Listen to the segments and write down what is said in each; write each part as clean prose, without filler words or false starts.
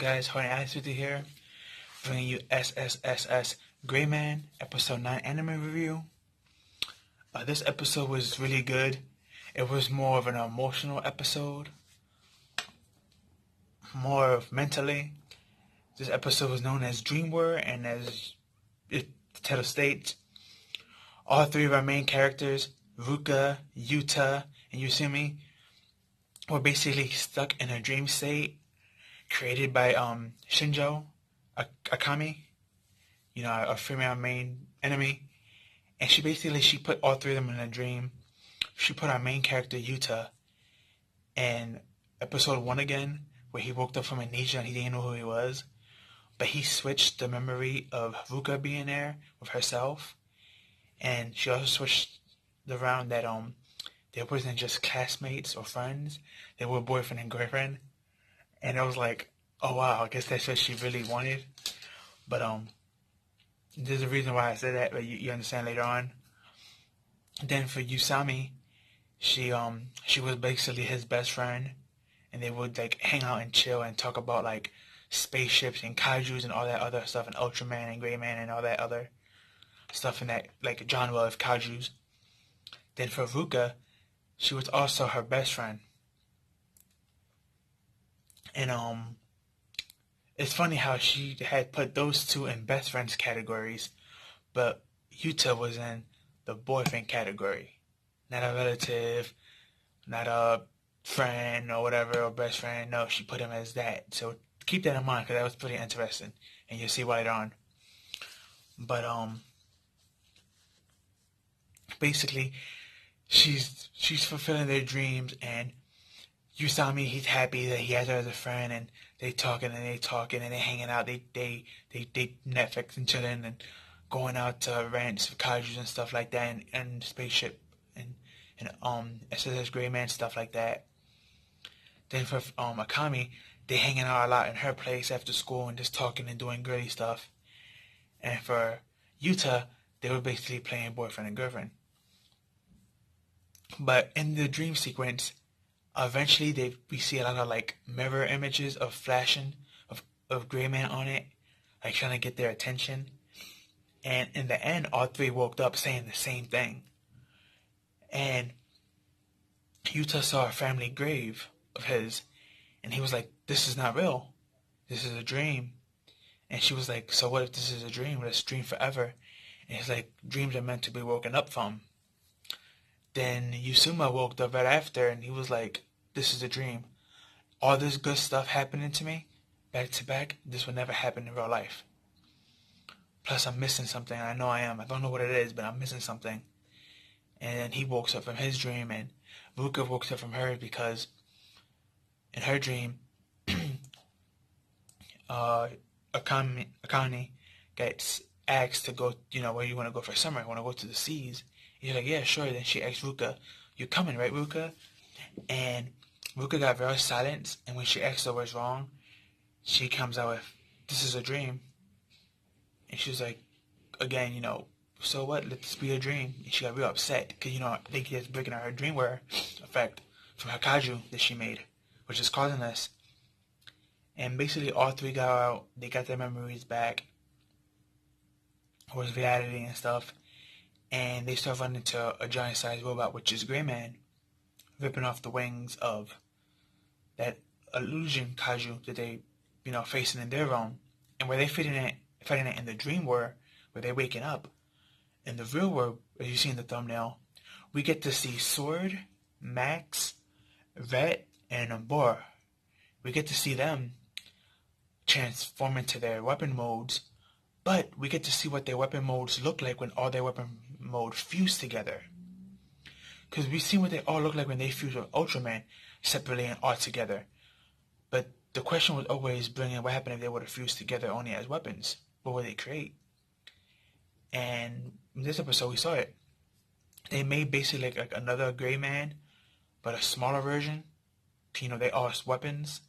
guys? Horny Attitude here, bringing you Ssss Gray Man, episode 9 anime review. This episode was really good. It was more of an emotional episode, more of mentally. This episode was known as Dream World, and as the title states, all three of our main characters, Ruka, Yuta, and Yusumi, were basically stuck in a dream state created by Shinjo Akami, our female main enemy. And she put all three of them in a dream. She put our main character Yuta in episode 1 again, where he woke up from amnesia and he didn't know who he was. But he switched the memory of Ruka being there with herself. And she also switched around that they wasn't just classmates or friends, they were boyfriend and girlfriend. And I was like, oh wow, I guess that's what she really wanted. But there's a reason why I said that, but you understand later on. Then for Yusami, she was basically his best friend, and they would like hang out and chill and talk about like spaceships and kaijus and all that other stuff, and Ultraman and Gray Man and all that other stuff in that like genre of kaijus. Then for Ruka, she was also her best friend. And it's funny how she had put those two in best friends categories, but Yuta was in the boyfriend category. Not a relative, not a friend or whatever, or best friend. No, she put him as that. So keep that in mind, because that was pretty interesting, and you'll see why later on. But basically, she's fulfilling their dreams, and Usami, he's happy that he has her as a friend, and they talking and they hanging out, they Netflix and chilling and going out to rants for kaijus and stuff like that, and spaceship and SSS Gray Man, stuff like that. Then for Akami, they hanging out a lot in her place after school and just talking and doing girly stuff. And for Yuta, they were basically playing boyfriend and girlfriend. But in the dream sequence, eventually we see a lot of like mirror images of flashing of Gray Man on it, like trying to get their attention. And in the end, all three woke up saying the same thing. And Yuta saw a family grave of his, and he was like, this is not real. This is a dream. And she was like, so what if this is a dream? Let's dream forever. And he's like, dreams are meant to be woken up from. Then Yusuma woke up right after, and he was like, this is a dream. All this good stuff happening to me, back to back, this would never happen in real life. Plus, I'm missing something. I know I am. I don't know what it is, but I'm missing something. And then he woke up from his dream, and Ruka woke up from hers, because in her dream, Akane gets asked to go, where you want to go for summer? I want to go to the seas. He's like, yeah, sure. Then she asked Ruka, you coming, right, Ruka? And Ruka got very silent, and when she asked her what's wrong, she comes out with, this is a dream. And she was like, again, so what? Let this be a dream. And she got real upset, because, I think he's breaking out her dream wear effect from her kaiju that she made, which is causing this. And basically all three got out, they got their memories back, or his reality and stuff. And they start running into a giant-sized robot, which is Gray Man, ripping off the wings of that illusion kaiju that they, facing in their realm. And where they fighting it in the dream world, where they're waking up, in the real world, as you see in the thumbnail, we get to see Sword, Max, Vet, and Umbor. We get to see them transform into their weapon modes, but we get to see what their weapon modes look like when all their weapon mode fuse together. Because we see what they all look like when they fuse with Ultraman separately and all together. But the question was always bringing, what happened if they would have fused together only as weapons? What would they create? And in this episode, we saw it. They made basically like another Gray Man, but a smaller version. They all have weapons,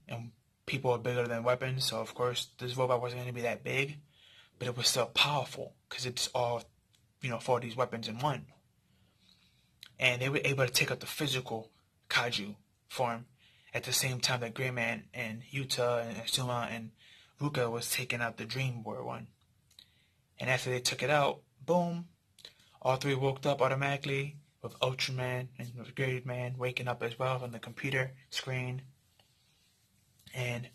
and people are bigger than weapons, so of course this robot wasn't going to be that big, but it was still powerful, because it's all, four of these weapons in one. And they were able to take out the physical kaiju form at the same time that Gridman and Yuta and Asuma and Ruka was taking out the Dream War one. And after they took it out, boom, all three woke up automatically with Ultraman and with Gridman waking up as well on the computer screen. And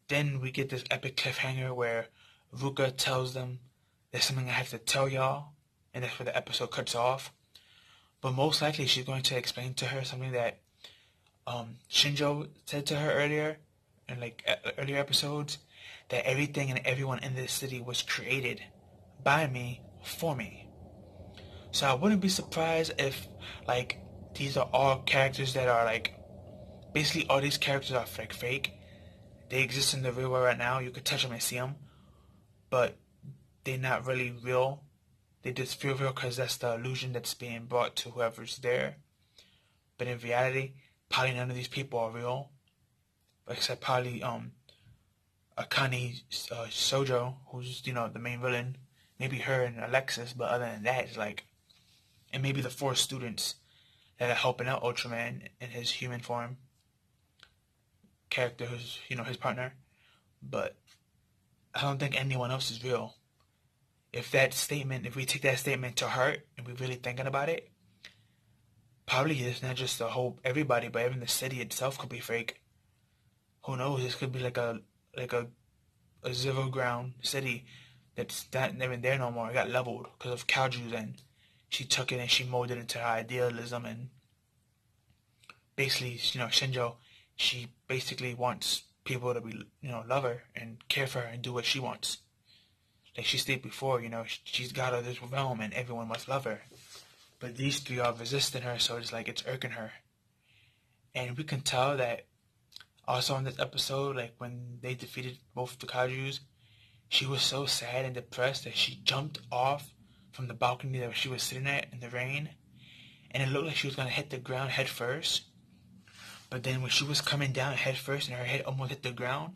then we get this epic cliffhanger where Ruka tells them there's something I have to tell y'all, and that's where the episode cuts off. But most likely she's going to explain to her something that Shinjo said to her earlier in earlier episodes, that everything and everyone in this city was created by me for me. So I wouldn't be surprised if these are all characters that are basically all these characters are fake. They exist in the real world right now. You could touch them and see them, but they're not really real. They just feel real because that's the illusion that's being brought to whoever's there. But in reality, probably none of these people are real, except probably Akane Sojo, who's the main villain. Maybe her and Alexis, but other than that, it's and maybe the 4 students that are helping out Ultraman in his human form character, who's his partner. But I don't think anyone else is real. If we take that statement to heart and we're really thinking about it, probably it's not just everybody, but even the city itself could be fake. Who knows? This could be like a zero ground city that's not even there no more. It got leveled because of Kalju's, and she took it and she molded it into her idealism. And basically, Shinjo, she basically wants people to be, love her and care for her and do what she wants. Like she stated before, she's got all this realm and everyone must love her. But these 3 are resisting her, so it's irking her. And we can tell that also in this episode, when they defeated both the Kaijus, she was so sad and depressed that she jumped off from the balcony that she was sitting at in the rain. And it looked like she was going to hit the ground head first. But then when she was coming down head first and her head almost hit the ground,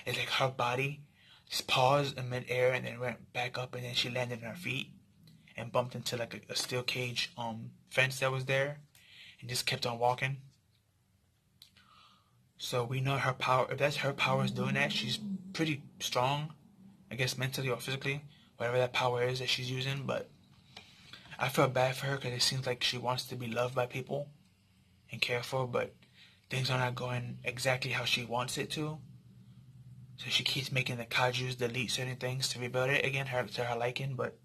it's like her body just paused in midair and then went back up, and then she landed on her feet and bumped into a steel cage fence that was there and just kept on walking. So we know her power. If that's her powers doing that, she's pretty strong, I guess mentally or physically, whatever that power is that she's using. But I feel bad for her because it seems like she wants to be loved by people and cared for, but things are not going exactly how she wants it to. So she keeps making the Kaijus delete certain things to rebuild it again to her liking, but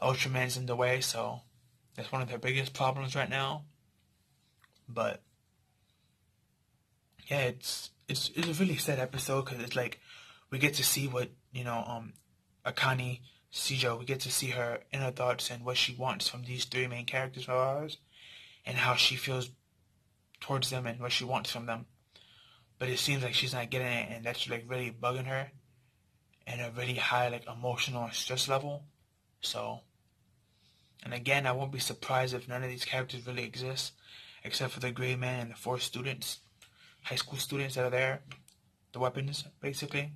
Ultraman's in the way, so that's one of their biggest problems right now. But yeah, it's a really sad episode because it's we get to see what Akane Shijo, we get to see her inner thoughts and what she wants from these 3 main characters of ours, and how she feels towards them and what she wants from them. But it seems like she's not getting it, and that's really bugging her, and a really high emotional and stress level. So, and again, I won't be surprised if none of these characters really exist, except for the Gray Man and the 4 students, high school students that are there, the weapons basically.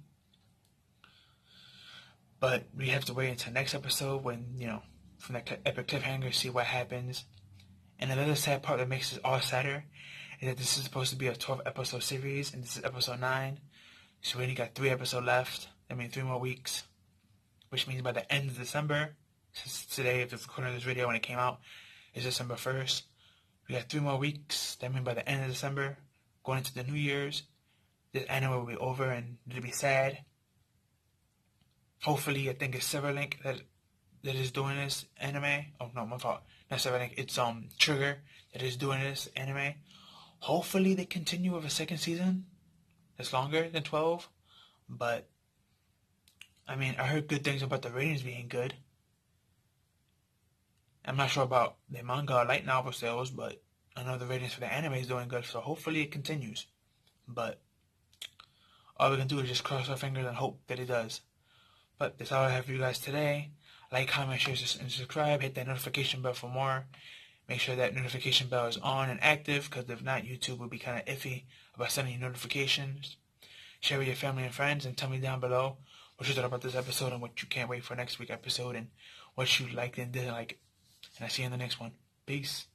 But we have to wait until next episode when from that epic cliffhanger, see what happens. And another sad part that makes this all sadder is that this is supposed to be a 12-episode series, and this is episode 9. So we only got 3 episodes left. 3 more weeks. Which means by the end of December, since today, if it's recording this video when it came out, is December 1st. We got 3 more weeks. That means by the end of December, going into the New Year's, this anime will be over and it'll be sad. Hopefully, I think it's Silverlink that is doing this anime. Oh, no, my fault. Not Silverlink. It's Trigger that is doing this anime. Hopefully they continue with a 2nd season that's longer than 12. But, I heard good things about the ratings being good. I'm not sure about the manga light novel sales, but I know the ratings for the anime is doing good, so hopefully it continues. But all we can do is just cross our fingers and hope that it does. But that's all I have for you guys today. Like, comment, share, and subscribe. Hit that notification bell for more. Make sure that notification bell is on and active, because if not, YouTube will be kind of iffy about sending you notifications. Share with your family and friends, and tell me down below what you thought about this episode and what you can't wait for next week's episode and what you liked and didn't like. And I'll see you in the next one. Peace.